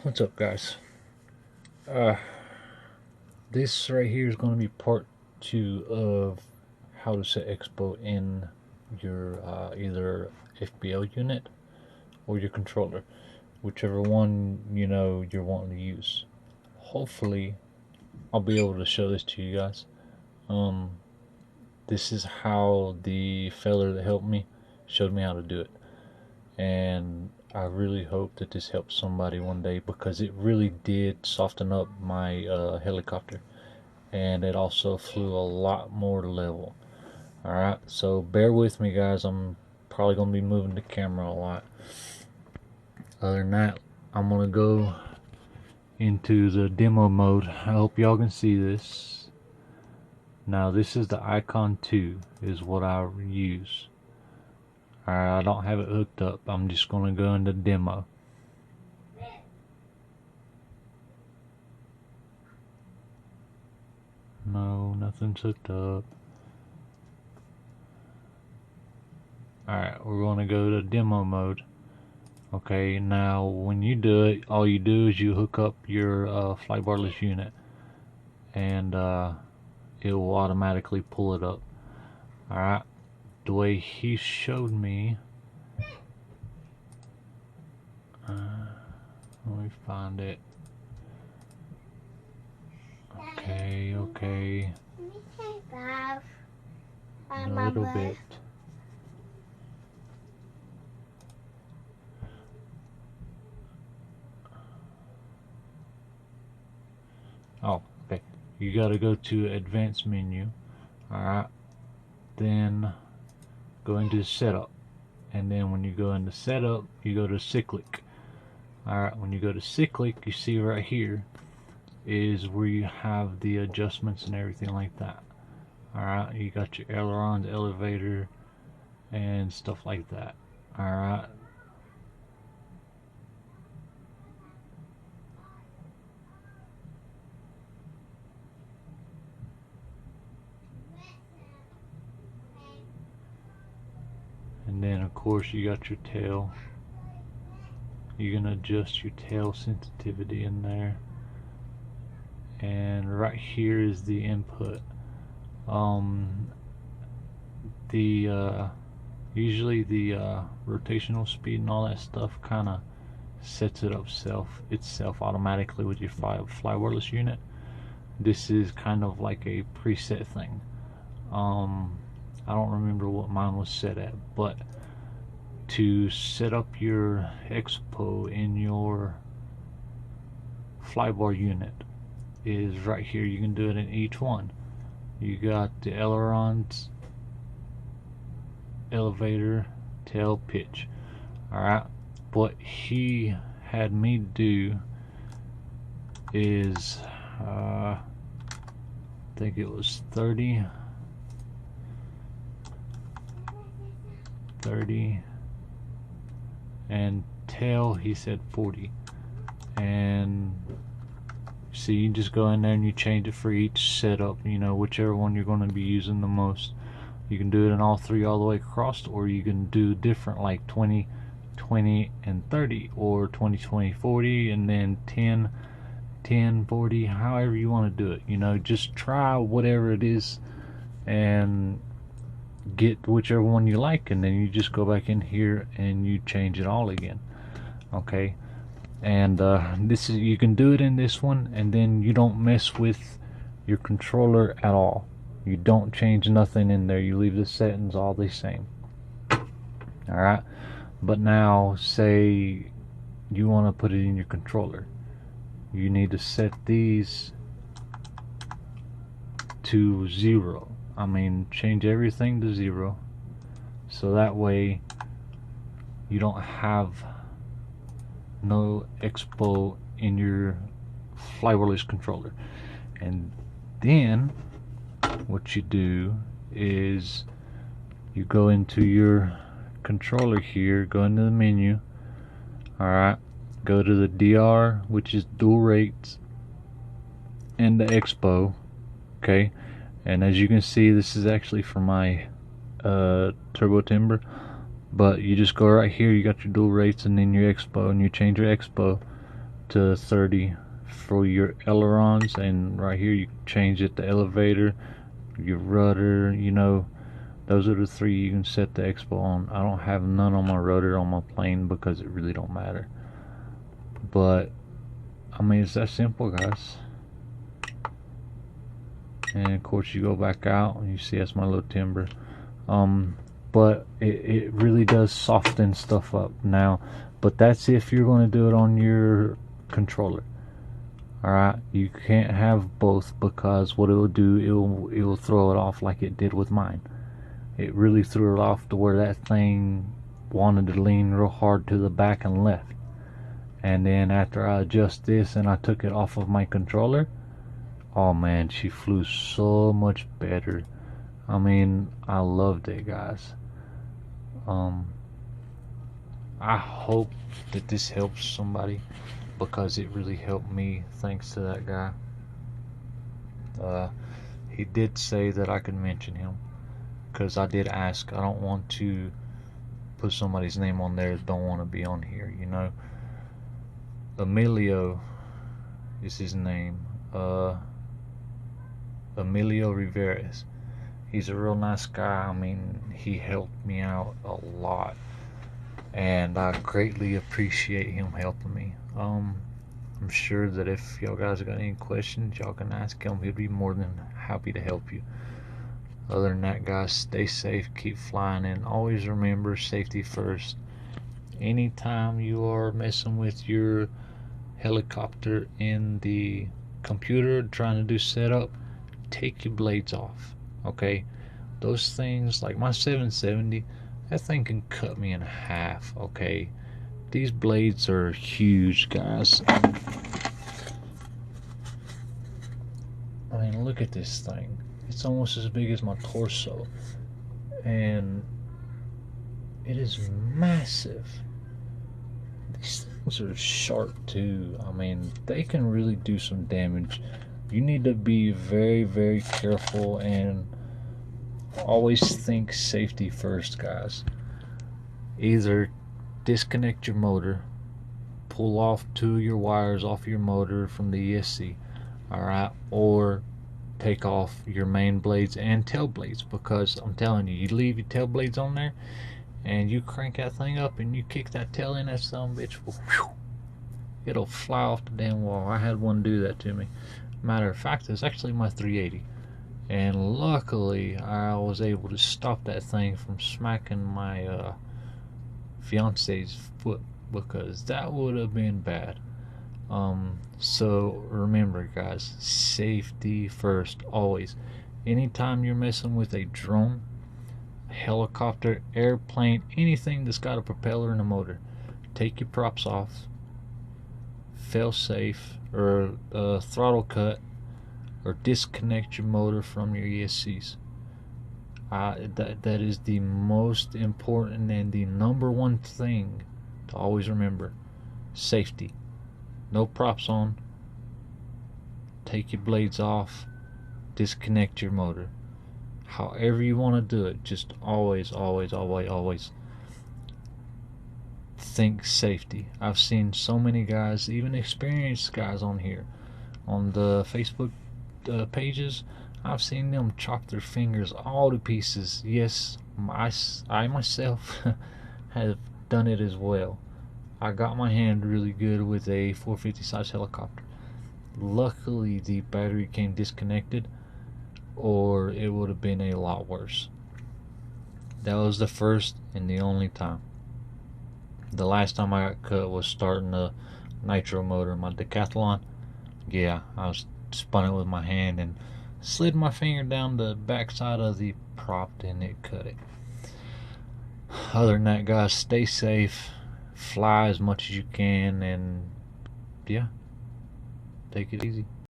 What's up, guys? Uh, this right here is going to be part 2 of how to set Expo in your either FBL unit or your controller, whichever one you're wanting to use. Hopefully, I'll be able to show this to you guys. This is how the fella that helped me showed me how to do it, and I really hope that this helps somebody one day, because it really did soften up my helicopter, and it also flew a lot more level. Alright, so bear with me, guys. I'm probably going to be moving the camera a lot. Other than that, I'm going to go into the demo mode. I hope y'all can see this. Now this is the Icon 2 is what I use. Alright, I don't have it hooked up. I'm just going to go into demo. No, nothing's hooked up. Alright, we're going to go to demo mode. Okay, now when you do it, all you do is you hook up your flybarless unit, and it will automatically pull it up. Alright, the way he showed me, let me find it. Okay, a little bit. Oh, okay. You gotta go to advanced menu. Alright, then go into setup, and then when you go into setup, you go to cyclic. Alright, when you go to cyclic, you see right here is where you have the adjustments and everything like that. Alright, you got your ailerons, elevator, and stuff like that. Alright, and then of course you got your tail. You can adjust your tail sensitivity in there, and right here is the input. Usually the rotational speed and all that stuff kind of sets it up itself automatically with your flybarless unit. This is kind of like a preset thing. I don't remember what mine was set at, but to set up your Expo in your flybar unit is right here. You can do it in each one. You got the ailerons, elevator, tail, pitch. Alright, what he had me do is I think it was 30, and tail he said 40. And see, you just go in there and you change it for each setup, whichever one you're going to be using the most. You can do it in all three all the way across, or you can do different, like 20, 20, and 30, or 20, 20, 40, and then 10, 10, 40, however you want to do it. Just try whatever it is and get whichever one you like, and then you just go back in here and you change it all again. Okay, and this is, you can do it in this one, and then you don't mess with your controller at all. You don't change nothing in there. You leave the settings all the same. Alright, but now say you want to put it in your controller. You need to set these to 0. I mean, change everything to 0, so that way you don't have no Expo in your flybarless controller. And then what you do is you go into your controller here, go into the menu. Alright, go to the DR, which is dual rates, and the Expo. Okay, and as you can see, this is actually for my turbo timber, but you just go right here, you got your dual rates and then your Expo, and you change your Expo to 30 for your ailerons, and right here you change it to elevator, your rudder, you know, those are the three you can set the Expo on. I don't have none on my rudder on my plane because it really don't matter. But I mean, it's that simple, guys. And of course you go back out and you see that's my little timber. But it really does soften stuff up now. But that's if you're going to do it on your controller. Alright, you can't have both, because what it will do, it will throw it off like it did with mine. It really threw it off to where that thing wanted to lean real hard to the back and left. And then after I adjust this and I took it off of my controller, oh man, she flew so much better. I mean, I loved it, guys. I hope that this helps somebody, because it really helped me, thanks to that guy. He did say that I could mention him, because I did ask. I don't want to put somebody's name on there that don't want to be on here, you know. Emilio is his name. Emilio Riveras. He's a real nice guy. I mean, he helped me out a lot, and I greatly appreciate him helping me. I'm sure that if y'all guys got any questions, y'all can ask him. He'll be more than happy to help you. Other than that, guys, stay safe, keep flying, and always remember safety first. Anytime you are messing with your helicopter in the computer trying to do setup, take your blades off. Okay, those things, like my 770, that thing can cut me in half. Okay, these blades are huge, guys. I mean, look at this thing. It's almost as big as my torso, and it is massive. These things are sharp too. I mean, they can really do some damage. You need to be very, very careful and always think safety first, guys. Either disconnect your motor, pull off 2 of your wires off your motor from the ESC, alright, or take off your main blades and tail blades, because I'm telling you, you leave your tail blades on there and you crank that thing up and you kick that tail in, that son of a bitch, whew, it'll fly off the damn wall. I had one do that to me. Matter of fact, it's actually my 380, and luckily I was able to stop that thing from smacking my fiance's foot, because that would have been bad. So remember, guys, safety first always. Anytime you're messing with a drone, helicopter, airplane, anything that's got a propeller and a motor, take your props off, fail safe, or throttle cut, or disconnect your motor from your ESCs. That is the most important and the #1 thing to always remember. Safety. No props on, take your blades off, disconnect your motor. However you want to do it, just always think safety. I've seen so many guys, even experienced guys on here, on the Facebook pages, I've seen them chop their fingers all to pieces. Yes, I myself have done it as well. I got my hand really good with a 450 size helicopter. Luckily the battery came disconnected, or it would have been a lot worse. That was the first and the only time. The last time I got cut was starting a nitro motor in my Decathlon. Yeah, I was spun it with my hand and slid my finger down the backside of the prop and it cut it. Other than that, guys, stay safe, fly as much as you can, and yeah, take it easy.